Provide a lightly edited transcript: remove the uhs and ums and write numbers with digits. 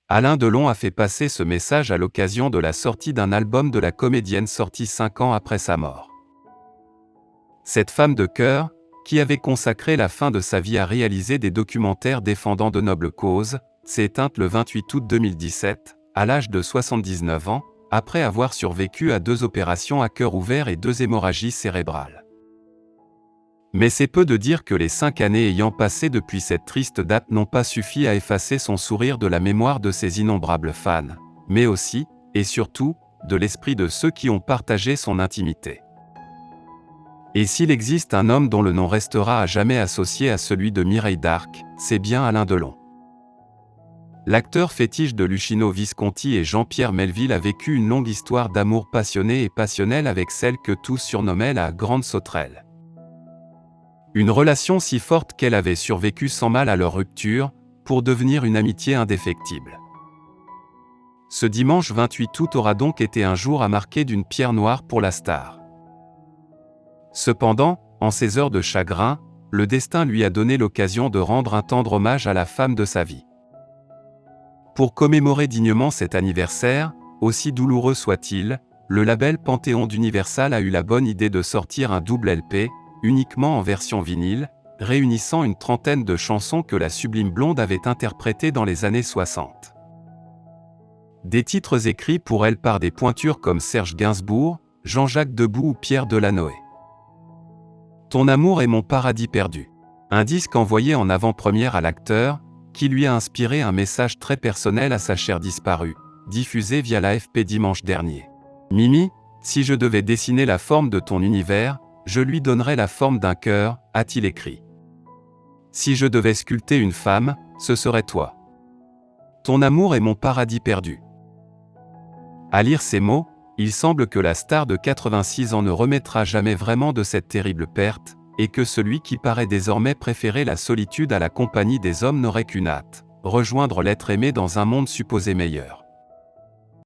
Alain Delon a fait passer ce message à l'occasion de la sortie d'un album de la comédienne sorti 5 ans après sa mort. Cette femme de cœur, qui avait consacré la fin de sa vie à réaliser des documentaires défendant de nobles causes, s'est éteinte le 28 août 2017, à l'âge de 79 ans, après avoir survécu à 2 opérations à cœur ouvert et 2 hémorragies cérébrales. Mais c'est peu de dire que les 5 années ayant passé depuis cette triste date n'ont pas suffi à effacer son sourire de la mémoire de ses innombrables fans, mais aussi, et surtout, de l'esprit de ceux qui ont partagé son intimité. Et s'il existe un homme dont le nom restera à jamais associé à celui de Mireille d'Arc, c'est bien Alain Delon. L'acteur fétiche de Luchino Visconti et Jean-Pierre Melville a vécu une longue histoire d'amour passionné et passionnel avec celle que tous surnommaient la Grande Sauterelle. Une relation si forte qu'elle avait survécu sans mal à leur rupture, pour devenir une amitié indéfectible. Ce dimanche 28 août aura donc été un jour à marquer d'une pierre noire pour la star. Cependant, en ces heures de chagrin, le destin lui a donné l'occasion de rendre un tendre hommage à la femme de sa vie. Pour commémorer dignement cet anniversaire, aussi douloureux soit-il, le label Panthéon d'Universal a eu la bonne idée de sortir un double LP, uniquement en version vinyle, réunissant une trentaine de chansons que la sublime blonde avait interprétées dans les années 60. Des titres écrits pour elle par des pointures comme Serge Gainsbourg, Jean-Jacques Debout ou Pierre Delanoë. Ton amour est mon paradis perdu. Un disque envoyé en avant-première à l'acteur, qui lui a inspiré un message très personnel à sa chère disparue, diffusé via l'AFP dimanche dernier. Mimi, si je devais dessiner la forme de ton univers, je lui donnerais la forme d'un cœur, a-t-il écrit. Si je devais sculpter une femme, ce serait toi. Ton amour est mon paradis perdu. À lire ces mots, il semble que la star de 86 ans ne remettra jamais vraiment de cette terrible perte, et que celui qui paraît désormais préférer la solitude à la compagnie des hommes n'aurait qu'une hâte, rejoindre l'être aimé dans un monde supposé meilleur.